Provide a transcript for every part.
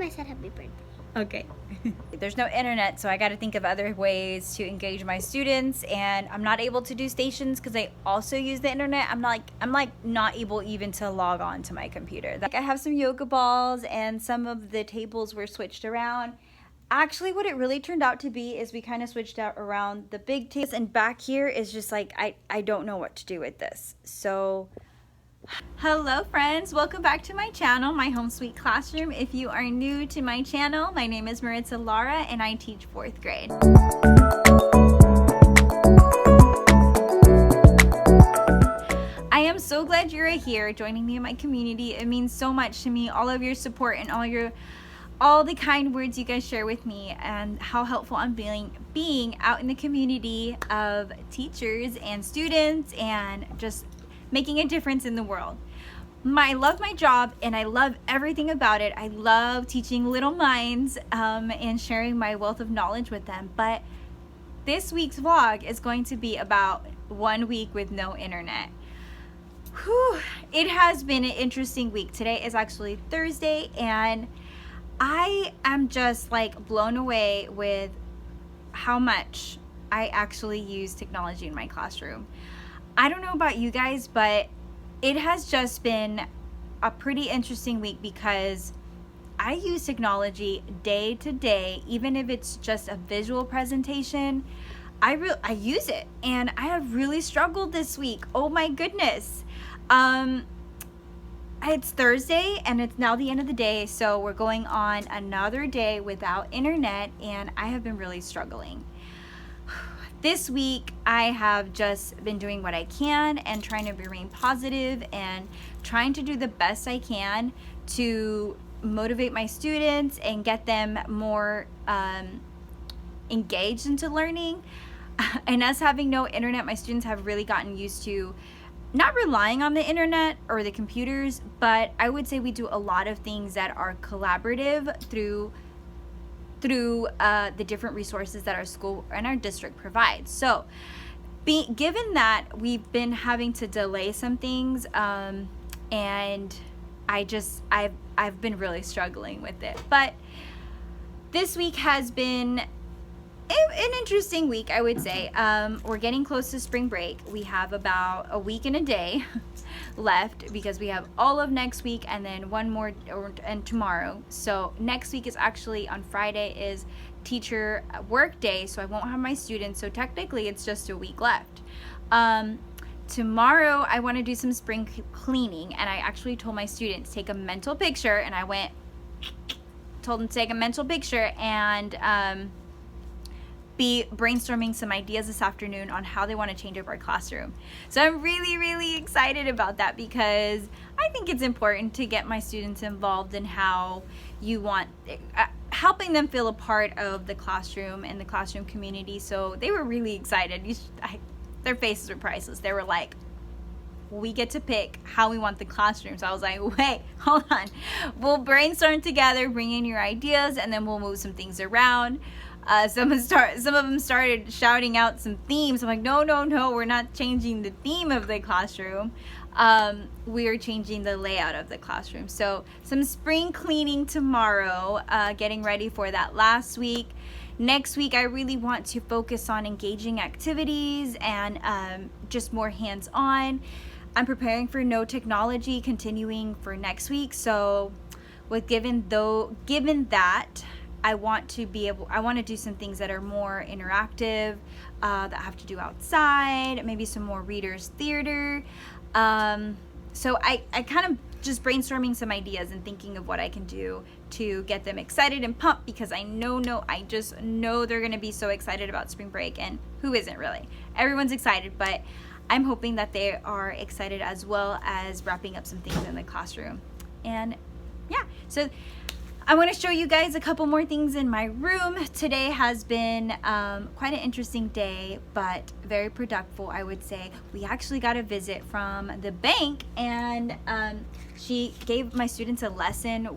I said happy birthday. Okay. There's no internet, so I got to think of other ways to engage my students, and I'm not able to do stations because I also use the internet. I'm like not able even to log on to my computer. Like I have some yoga balls and some of the tables were switched around. Actually, what it really turned out to be is we kind of switched out around the big tables, and back here is just like I don't know what to do with this. So hello friends, welcome back to my channel, my home sweet classroom. If you are new to my channel, my name is Maritza Lara and I teach 4th grade. I am so glad you're here joining me in my community. It means so much to me, all of your support and all the kind words you guys share with me, and how helpful I'm being out in the community of teachers and students and just making a difference in the world. I love my job and I love everything about it. I love teaching little minds and sharing my wealth of knowledge with them. But this week's vlog is going to be about 1 week with no internet. Whew, it has been an interesting week. Today is actually Thursday and I am just like blown away with how much I actually use technology in my classroom. I don't know about you guys, but it has just been a pretty interesting week because I use technology day to day, even if it's just a visual presentation. I use it, and I have really struggled this week. Oh my goodness. It's Thursday and it's now the end of the day, so we're going on another day without internet, and I have been really struggling. This week, I have just been doing what I can and trying to remain positive and trying to do the best I can to motivate my students and get them more engaged into learning. And us having no internet, my students have really gotten used to not relying on the internet or the computers, but I would say we do a lot of things that are collaborative through the different resources that our school and our district provides. So given that we've been having to delay some things, and I've been really struggling with it, but this week has been an interesting week, I would say. We're getting close to spring break. We have about a week and a day left because we have all of next week and then one more and tomorrow. So next week is actually on Friday is teacher work day, so I won't have my students, so technically it's just a week left. Tomorrow I want to do some spring cleaning, and I actually told my students take a mental picture, and I told them to take a mental picture and be brainstorming some ideas this afternoon on how they want to change up our classroom. So I'm really excited about that because I think it's important to get my students involved in how you want, helping them feel a part of the classroom and the classroom community. So they were really excited. Their faces were priceless. They were like, we get to pick how we want the classroom. So I was like, wait, hold on. We'll brainstorm together, bring in your ideas, and then we'll move some things around. Some of them started shouting out some themes. I'm like, no, we're not changing the theme of the classroom. We are changing the layout of the classroom. So some spring cleaning tomorrow, getting ready for that last week. Next week, I really want to focus on engaging activities and just more hands-on. I'm preparing for no technology continuing for next week. So given that, I want to do some things that are more interactive, that have to do outside, maybe some more readers theater. So I kind of just brainstorming some ideas and thinking of what I can do to get them excited and pumped, because I just know they're going to be so excited about spring break, and who isn't really? Everyone's excited, but I'm hoping that they are excited as well as wrapping up some things in the classroom. And yeah, so I want to show you guys a couple more things in my room. Today has been quite an interesting day, but very productive, I would say. We actually got a visit from the bank, and she gave my students a lesson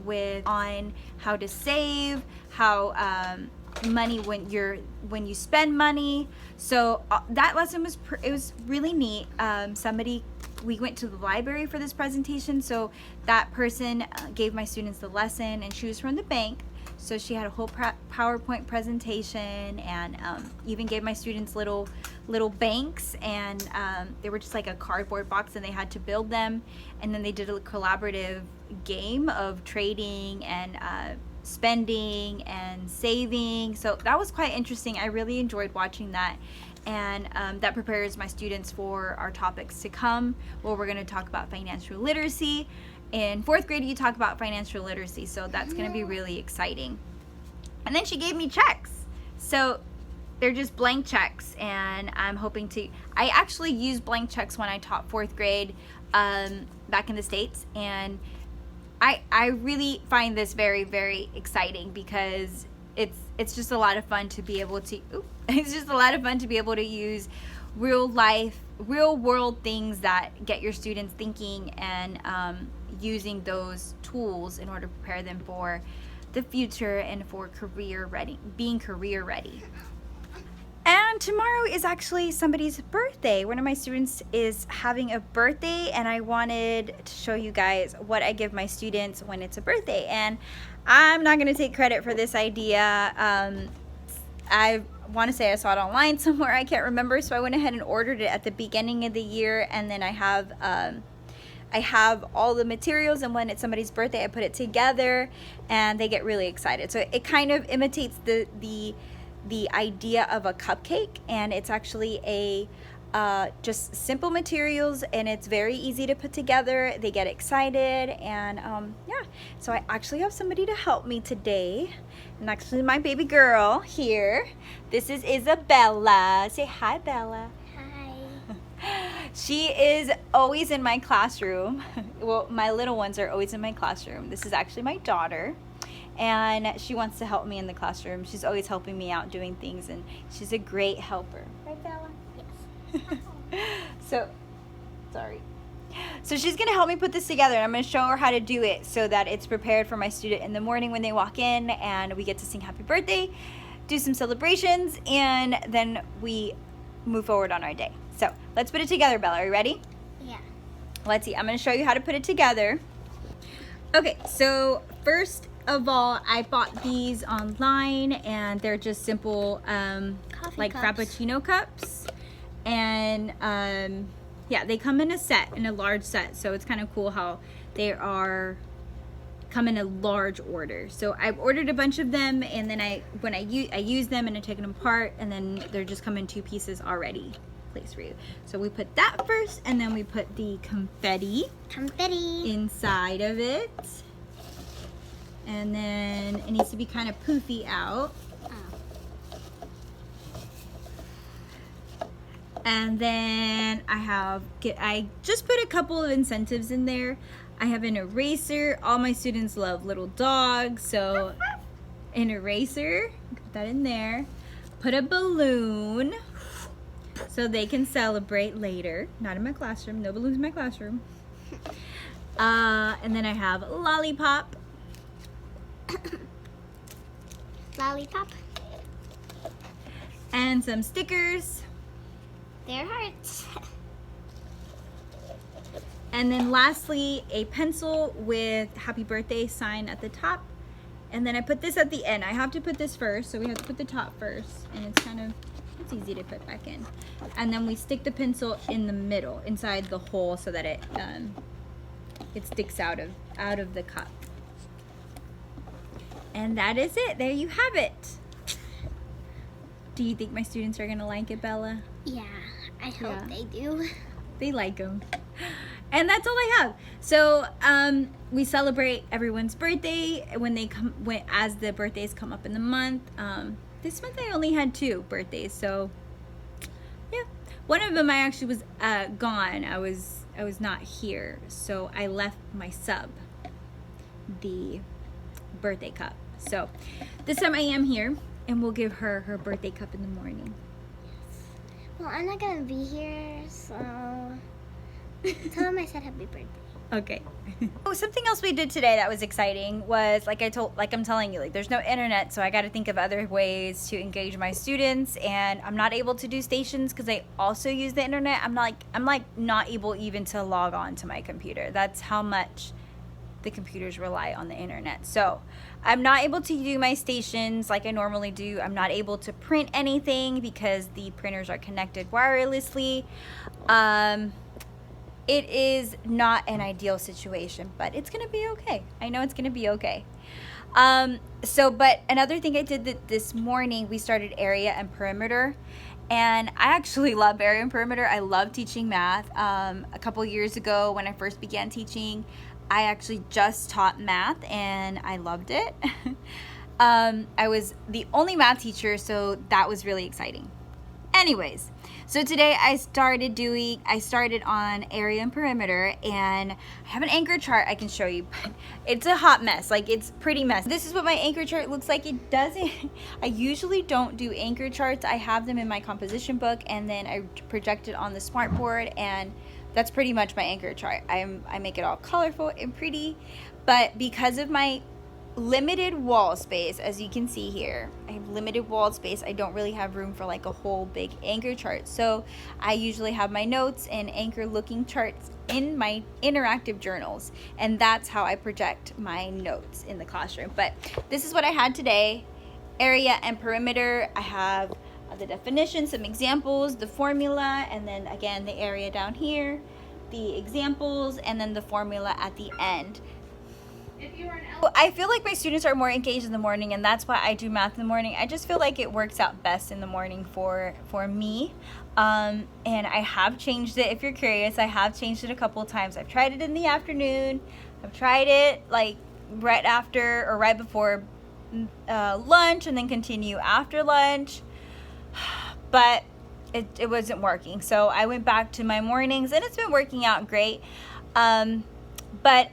on how to save, how money when you spend money. So that lesson was really neat. Somebody we went to the library for this presentation, so that person gave my students the lesson, and she was from the bank, so she had a whole PowerPoint presentation, and even gave my students little banks, and they were just like a cardboard box, and they had to build them, and then they did a collaborative game of trading and spending and saving. So that was quite interesting. I really enjoyed watching that, and that prepares my students for our topics to come, where we're going to talk about financial literacy. In 4th grade, you talk about financial literacy, so that's going to be really exciting. And then she gave me checks, so they're just blank checks, and I'm hoping to, I actually used blank checks when I taught 4th grade back in the States, and I really find this very, very exciting, because it's just a lot of fun to be able to it's just a lot of fun to be able to use real world things that get your students thinking, and using those tools in order to prepare them for the future and for being career ready. And tomorrow is actually somebody's birthday. One of my students is having a birthday, and I wanted to show you guys what I give my students when it's a birthday. And I'm not gonna take credit for this idea. I want to say I saw it online somewhere, I can't remember, so I went ahead and ordered it at the beginning of the year, and then I have all the materials, and when it's somebody's birthday I put it together, and they get really excited. So it kind of imitates the idea of a cupcake, and it's actually a just simple materials, and it's very easy to put together. They get excited, and yeah, so I actually have somebody to help me today, and actually my baby girl here. This is Isabella. Say hi, Bella. Hi. She is always in my classroom. Well, my little ones are always in my classroom. This is actually my daughter, and she wants to help me in the classroom. She's always helping me out doing things, and she's a great helper. Right, Bella? Yes. So she's gonna help me put this together, and I'm gonna show her how to do it so that it's prepared for my student in the morning when they walk in, and we get to sing happy birthday, do some celebrations, and then we move forward on our day. So let's put it together, Bella. Are you ready? Yeah. Let's see. I'm gonna show you how to put it together. Okay, so first of all, I bought these online, and they're just simple like cups. Frappuccino cups, and yeah, they come in a set, in a large set, so it's kind of cool how they come in a large order. So I've ordered a bunch of them, and then when I use them, and I take them apart, and then they're just come in 2 pieces already placed for you. So we put that first, and then we put the confetti inside of it. And then it needs to be kind of poofy out. And then I just put a couple of incentives in there. I have an eraser. All my students love little dogs, so an eraser, put that in there. Put a balloon so they can celebrate later. Not in my classroom, no balloons in my classroom. And then I have a lollipop. Lollipop. And some stickers. They're hearts. And then lastly, a pencil with happy birthday sign at the top. And then I put this at the end. I have to put this first, so we have to put the top first. And it's easy to put back in. And then we stick the pencil in the middle, inside the hole, so that it sticks out of the cup. And that is it. There you have it. Do you think my students are gonna like it, Bella? Yeah, I hope they do. They like them. And that's all I have. So we celebrate everyone's birthday as the birthdays come up in the month. This month I only had 2 birthdays, so yeah. One of them I actually was gone. I was not here, so I left my sub the birthday cup. So this time I am here, and we'll give her her birthday cup in the morning. Well, I'm not gonna be here, so tell them I said happy birthday. Okay. Oh, something else we did today that was exciting was, like I'm telling you, like there's no internet, so I got to think of other ways to engage my students, and I'm not able to do stations because I also use the internet. I'm like not able even to log on to my computer. That's how much the computers rely on the internet. So I'm not able to do my stations like I normally do. I'm not able to print anything because the printers are connected wirelessly. It is not an ideal situation, but it's gonna be okay. I know it's gonna be okay. But another thing I did this morning, we started area and perimeter, and I actually love area and perimeter. I love teaching math. A couple years ago when I first began teaching, I actually just taught math and I loved it. I was the only math teacher, so that was really exciting. Anyways, so today I started on area and perimeter, and I have an anchor chart I can show you, but it's a hot mess. Like, it's pretty messy. This is what my anchor chart looks like. It doesn't, I usually don't do anchor charts. I have them in my composition book, and then I project it on the smartboard, and that's pretty much my anchor chart. I make it all colorful and pretty, but because of my limited wall space, as you can see here, I have limited wall space. I don't really have room for like a whole big anchor chart, so I usually have my notes and anchor looking charts in my interactive journals, and that's how I project my notes in the classroom. But this is what I had today: area and perimeter. I have the definition, some examples, the formula, and then again the area down here, the examples, and then the formula at the end. I feel like my students are more engaged in the morning, and that's why I do math in the morning. I just feel like it works out best in the morning for me. And I have changed it. If you're curious, I have changed it a couple of times. I've tried it in the afternoon. I've tried it like right after or right before lunch, and then continue after lunch. But it wasn't working. So I went back to my mornings, and it's been working out great. But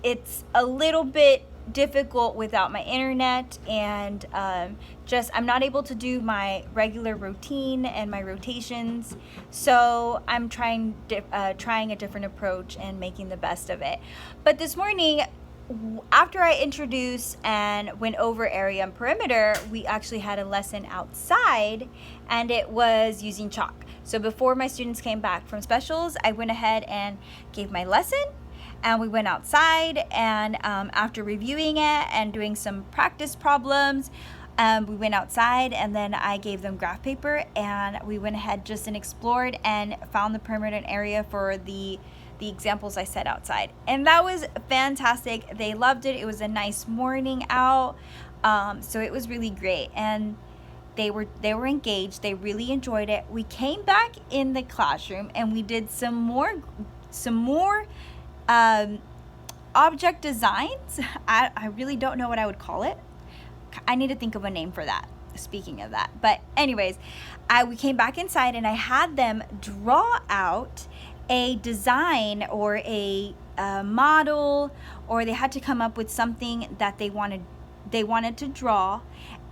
it's a little bit difficult without my internet, and I'm not able to do my regular routine and my rotations. So I'm trying a different approach and making the best of it. But this morning, after I introduced and went over area and perimeter, we actually had a lesson outside, and it was using chalk. So before my students came back from specials, I went ahead and gave my lesson. And we went outside, and after reviewing it and doing some practice problems, we went outside, and then I gave them graph paper, and we went ahead just and explored and found the perimeter and area for the examples I set outside. And that was fantastic. They loved it. It was a nice morning out, so it was really great. And they were engaged. They really enjoyed it. We came back in the classroom, and we did some more object designs. I really don't know what I would call it. I need to think of a name for that, speaking of that. But anyways, we came back inside, and I had them draw out a design or a model, or they had to come up with something that they wanted to draw,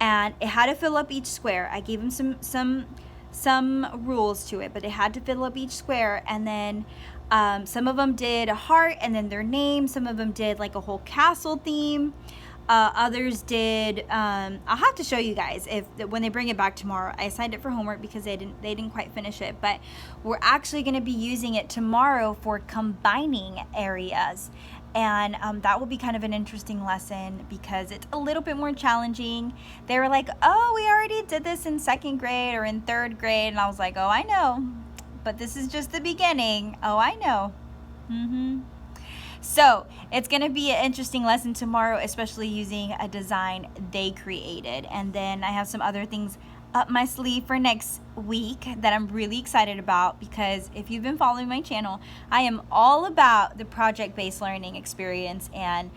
and it had to fill up each square. I gave them some rules to it, but they had to fill up each square, and then some of them did a heart and then their name. Some of them did like a whole castle theme. Others did, I'll have to show you guys when they bring it back tomorrow. I assigned it for homework because they didn't quite finish it, but we're actually going to be using it tomorrow for combining areas. And that will be kind of an interesting lesson because it's a little bit more challenging. They were like, oh, we already did this in 2nd grade or in 3rd grade. And I was like, oh, I know. But this is just the beginning. Oh, I know. So it's going to be an interesting lesson tomorrow, especially using a design they created. And then I have some other things up my sleeve for next week that I'm really excited about, because if you've been following my channel, I am all about the project-based learning experience, and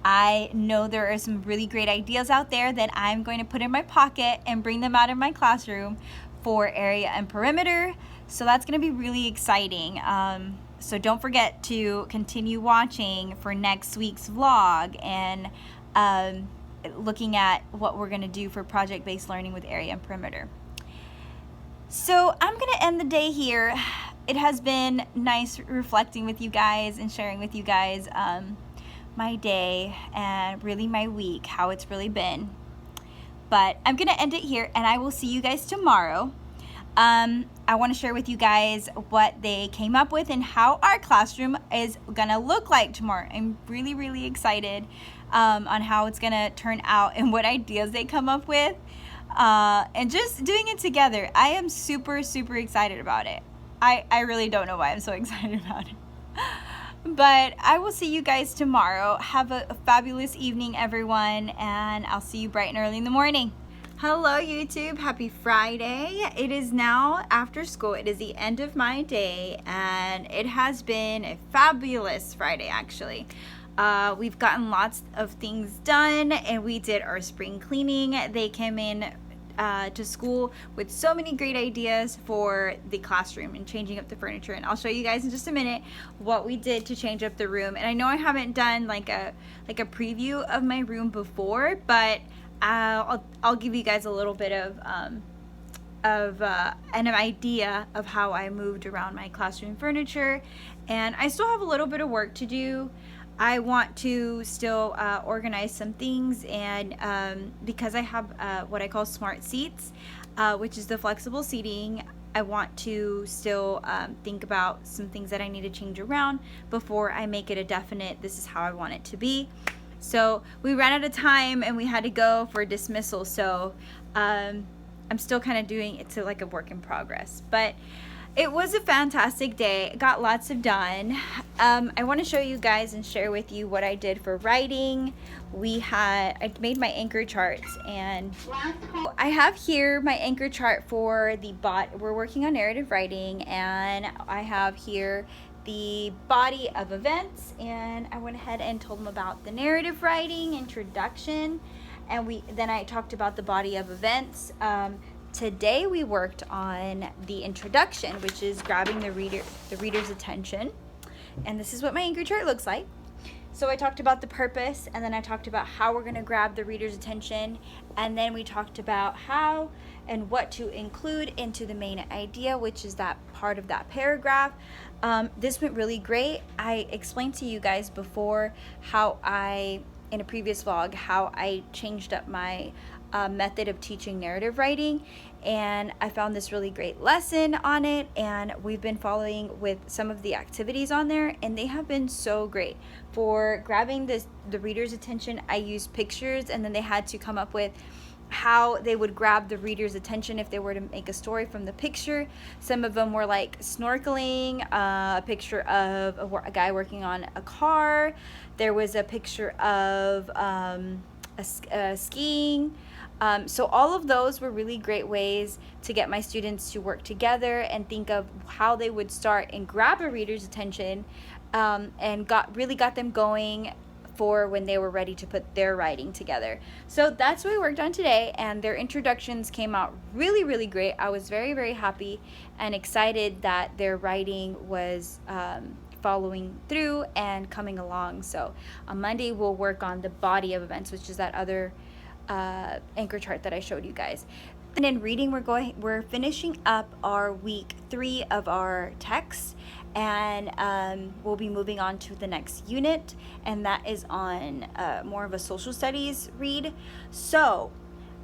I know there are some really great ideas out there that I'm going to put in my pocket and bring them out in my classroom for area and perimeter. So that's going to be really exciting. So don't forget to continue watching for next week's vlog and looking at what we're going to do for project-based learning with area and perimeter. So I'm going to end the day here. it has been nice reflecting with you guys and sharing with you guys my day and really my week, how it's really been. But I'm gonna end it here, and I will see you guys tomorrow. I want to share with you guys what they came up with and how our classroom is gonna look like tomorrow. I'm really, really excited on how it's gonna turn out and what ideas they come up with, and just doing it together. I am super, super excited about it. I really don't know why I'm so excited about it. But I will see you guys tomorrow. Have a fabulous evening, everyone, and I'll see you bright and early in the morning. Hello, YouTube. Happy Friday. It is now after school. It is the end of my day, and it has been a fabulous Friday, actually. We've gotten lots of things done, and we did our spring cleaning. They came in to school with so many great ideas for the classroom and changing up the furniture, and I'll show you guys in just a minute what we did to change up the room. And I know I haven't done like a preview of my room before, but I'll give you guys a little bit of an idea of how I moved around my classroom furniture. And I still have a little bit of work to do. I want to still organize some things, and because I have what I call smart seats, which is the flexible seating, I want to still think about some things that I need to change around before I make it a definite, this is how I want it to be. So we ran out of time and we had to go for dismissal, so I'm still kind of doing it to like a work in progress. But it was a fantastic day. Got lots of done. I want to show you guys and share with you what I did for writing. I made my anchor charts, and I have here my anchor chart for the we're working on narrative writing, and I have here the body of events, and I went ahead and told them about the narrative writing introduction, and then I talked about the body of events. Today we worked on the introduction, which is grabbing the reader's attention, and this is what my anchor chart looks like. So I talked about the purpose, and then I talked about how we're going to grab the reader's attention, and then we talked about how and what to include into the main idea, which is that part of that paragraph. This went really great. I explained to you guys before in a previous vlog, how I changed up my method of teaching narrative writing, and I found this really great lesson on it, and we've been following with some of the activities on there, and they have been so great for grabbing the reader's attention. I used pictures, and then they had to come up with how they would grab the reader's attention if they were to make a story from the picture. Some of them were like snorkeling, a picture of a guy working on a car. There was a picture of skiing. So all of those were really great ways to get my students to work together and think of how they would start and grab a reader's attention, and really got them going for when they were ready to put their writing together. So that's what we worked on today, and their introductions came out really, really great. I was very, very happy and excited that their writing was following through and coming along. So on Monday we'll work on the body of events, which is that other anchor chart that I showed you guys. And in reading, we're finishing up our week 3 of our text, and we'll be moving on to the next unit, and that is on more of a social studies read. So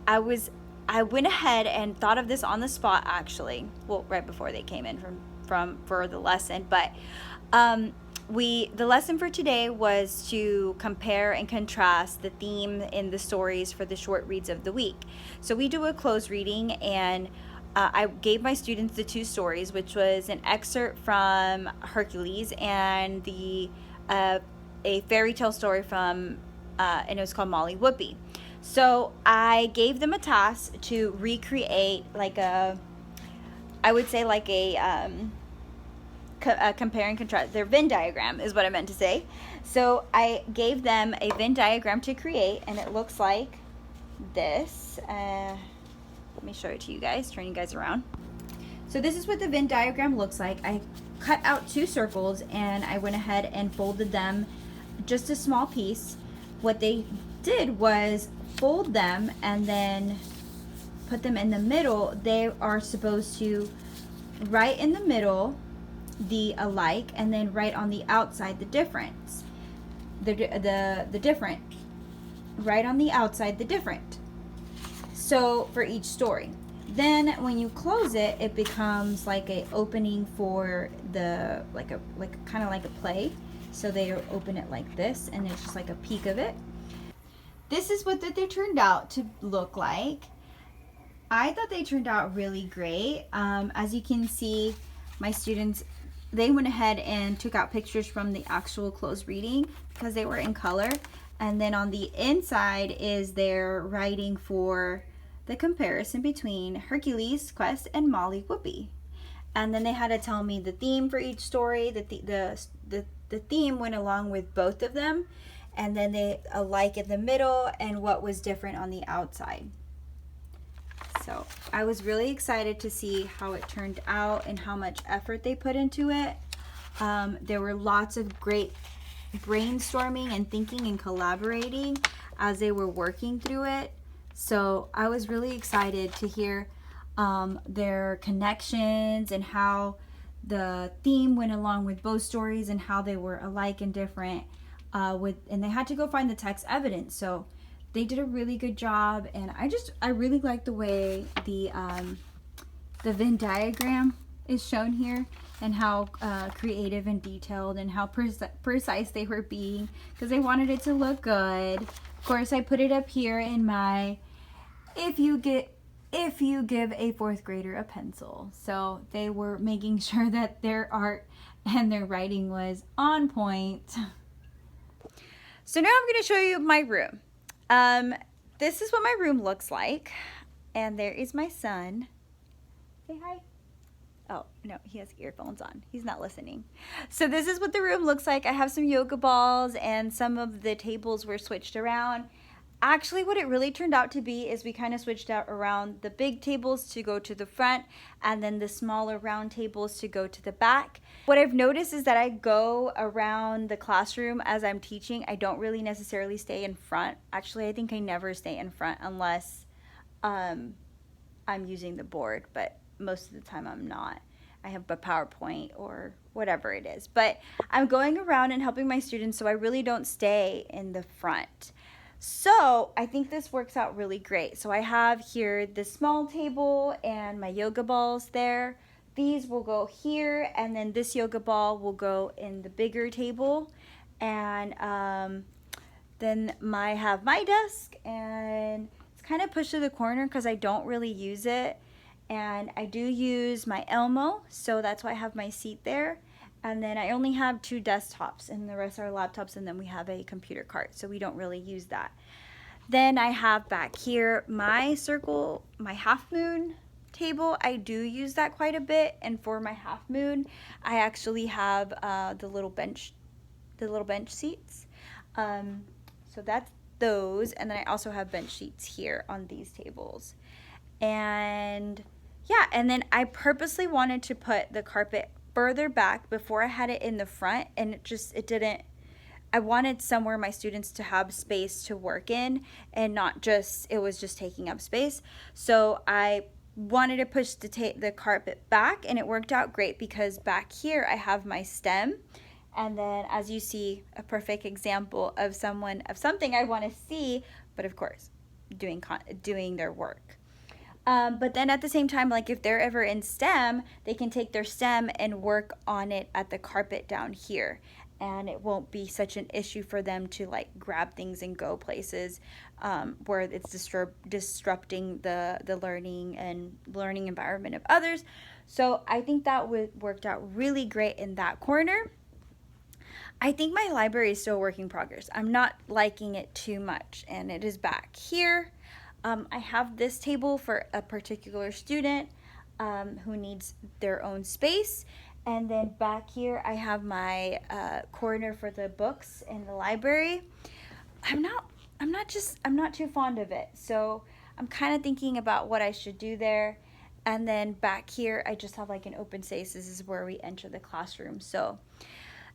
I went ahead and thought of this on the spot, actually, well, right before they came in for the lesson. But the lesson for today was to compare and contrast the theme in the stories for the short reads of the week. So we do a closed reading, and I gave my students the 2 stories, which was an excerpt from Hercules and a fairy tale story from and it was called Molly Whoopie. So I gave them a task to recreate compare and contrast. Their Venn diagram is what I meant to say. So I gave them a Venn diagram to create, and it looks like this. Let me show it to you guys, turn you guys around. So this is what the Venn diagram looks like. I cut out 2 circles, and I went ahead and folded them just a small piece. What they did was fold them and then put them in the middle. They are supposed to, right in the middle, the alike, and then write on the outside the difference. The different. Write on the outside the different. So for each story. Then when you close it, it becomes like a opening for the like kind of like a play. So they open it like this, and it's just like a peek of it. This is what they turned out to look like. I thought they turned out really great. As you can see, my students, they went ahead and took out pictures from the actual closed reading because they were in color. And then on the inside is their writing for the comparison between Hercules Quest and Molly Whoopie. And then they had to tell me the theme for each story. The theme went along with both of them. And then they alike in the middle and what was different on the outside. So I was really excited to see how it turned out and how much effort they put into it. There were lots of great brainstorming and thinking and collaborating as they were working through it. So I was really excited to hear their connections and how the theme went along with both stories and how they were alike and different. And they had to go find the text evidence. So they did a really good job, and I really like the way the Venn diagram is shown here, and how creative and detailed and how precise they were being, because they wanted it to look good. Of course, I put it up here in my if you give a fourth grader a pencil. So they were making sure that their art and their writing was on point. So now I'm going to show you my room. This is what my room looks like, and there is my son. Say hi. Oh, no, he has earphones on. He's not listening. So this is what the room looks like. I have some yoga balls, and some of the tables were switched around. Actually, what it really turned out to be is we kind of switched out around the big tables to go to the front, and then the smaller round tables to go to the back. What I've noticed is that I go around the classroom as I'm teaching. I don't really necessarily stay in front. Actually, I think I never stay in front unless I'm using the board, but most of the time I'm not. I have a PowerPoint or whatever it is. But I'm going around and helping my students, so I really don't stay in the front. So I think this works out really great. So I have here the small table and my yoga balls there. These will go here, and then this yoga ball will go in the bigger table. And then I have my desk, and it's kind of pushed to the corner because I don't really use it. And I do use my Elmo, so that's why I have my seat there. And then I only have 2 desktops, and the rest are laptops, and then we have a computer cart, so we don't really use that. Then I have back here my circle, my half moon table. I do use that quite a bit, and for my half moon, I actually have the little bench seats. So that's those, and then I also have bench seats here on these tables. And yeah, and then I purposely wanted to put the carpet further back before I had it in the front, and it didn't. I wanted somewhere my students to have space to work in, and not just, it was just taking up space. So I wanted to push the carpet back, and it worked out great because back here I have my stem, and then as you see, a perfect example of something I want to see, but of course doing their work. But then at the same time, like if they're ever in STEM, they can take their STEM and work on it at the carpet down here. And it won't be such an issue for them to like grab things and go places where it's disrupting the learning and learning environment of others. So I think that worked out really great in that corner. I think my library is still a work in progress. I'm not liking it too much, and it is back here. I have this table for a particular student who needs their own space. And then back here, I have my corner for the books in the library. I'm not too fond of it. So I'm kind of thinking about what I should do there. And then back here, I just have like an open space. This is where we enter the classroom. So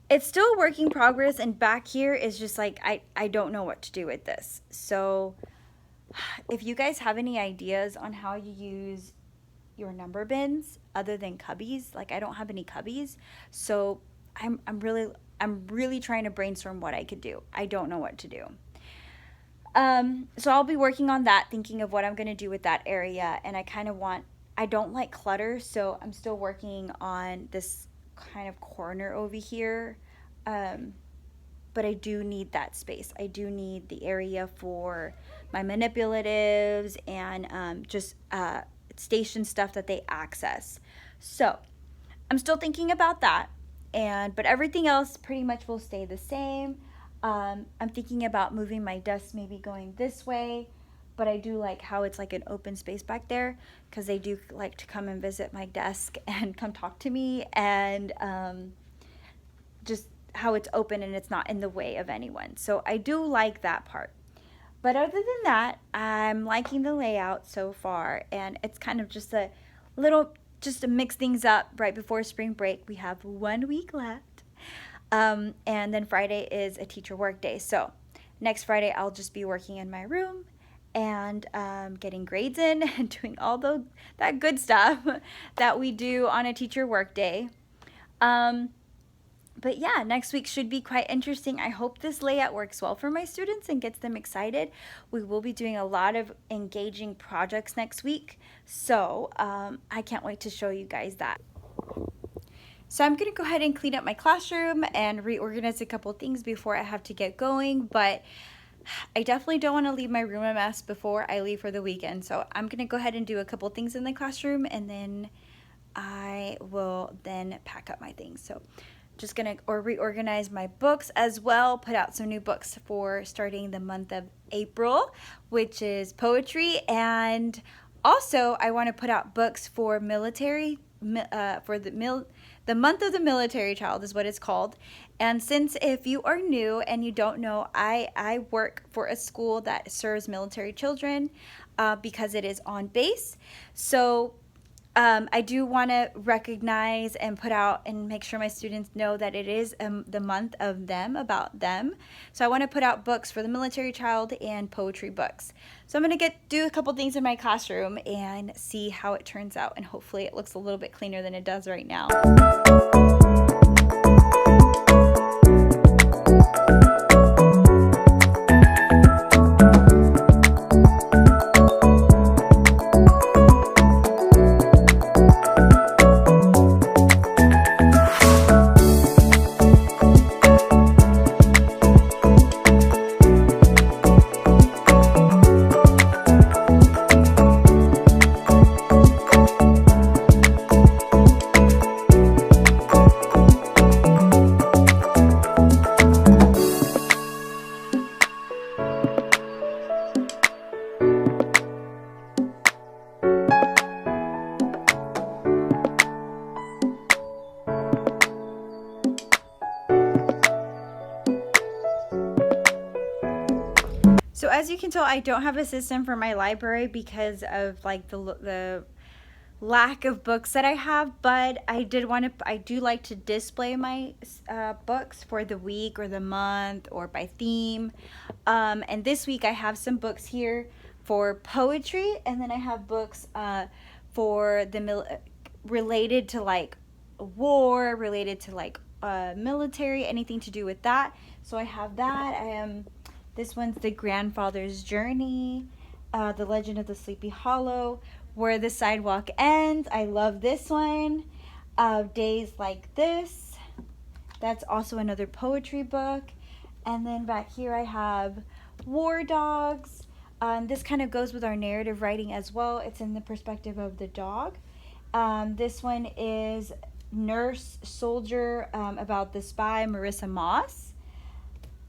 it's still a work in progress. And back here is just like, I don't know what to do with this. So if you guys have any ideas on how you use your number bins other than cubbies. Like I don't have any cubbies. So I'm really trying to brainstorm what I could do. I don't know what to do. So I'll be working on that, thinking of what I'm going to do with that area. And I don't like clutter, so I'm still working on this kind of corner over here. But I do need that space. I do need the area for my manipulatives and just station stuff that they access. So I'm still thinking about that, but everything else pretty much will stay the same. I'm thinking about moving my desk, maybe going this way, but I do like how it's like an open space back there because they do like to come and visit my desk and come talk to me, and just how it's open and it's not in the way of anyone. So I do like that part. But other than that, I'm liking the layout so far, and it's kind of just just to mix things up right before spring break. We have 1 week left. And then Friday is a teacher work day. So next Friday, I'll just be working in my room and getting grades in and doing all that good stuff that we do on a teacher work day. But yeah, next week should be quite interesting. I hope this layout works well for my students and gets them excited. We will be doing a lot of engaging projects next week. So I can't wait to show you guys that. So I'm going to go ahead and clean up my classroom and reorganize a couple things before I have to get going. But I definitely don't want to leave my room a mess before I leave for the weekend. So I'm going to go ahead and do a couple things in the classroom, and then I will then pack up my things. So just going to reorganize my books as well, put out some new books for starting the month of April, which is poetry. And also I want to put out books for military, the month of the military child is what it's called. And since if you are new and you don't know, I work for a school that serves military children because it is on base. So I do want to recognize and put out and make sure my students know that it is the month of them, about them. So I want to put out books for the military child and poetry books. So I'm going to do a couple things in my classroom and see how it turns out, and hopefully it looks a little bit cleaner than it does right now. So as you can tell, I don't have a system for my library because of like the lack of books that I have, but I do like to display my books for the week or the month or by theme. And this week I have some books here for poetry, and then I have books for related to like war, related to like military, anything to do with that. So I have that. This one's The Grandfather's Journey, The Legend of the Sleepy Hollow, Where the Sidewalk Ends. I love this one. Days Like This. That's also another poetry book. And then back here I have War Dogs. This kind of goes with our narrative writing as well. It's in the perspective of the dog. This one is Nurse Soldier, about the spy Marissa Moss.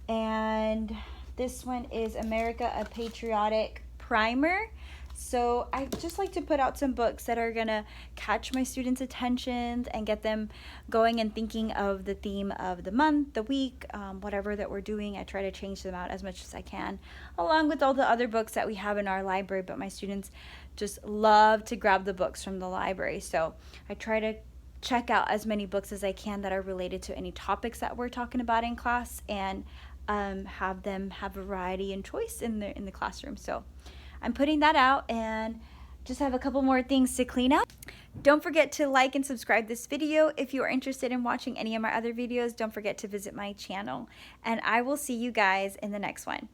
And this one is America, a Patriotic Primer. So I just like to put out some books that are going to catch my students' attention and get them going and thinking of the theme of the month, the week, whatever that we're doing. I try to change them out as much as I can, along with all the other books that we have in our library. But my students just love to grab the books from the library. So I try to check out as many books as I can that are related to any topics that we're talking about in class, and have them have variety and choice in the classroom. So I'm putting that out, and just have a couple more things to clean up. Don't forget to like and subscribe this video. If you are interested in watching any of my other videos, don't forget to visit my channel. And I will see you guys in the next one.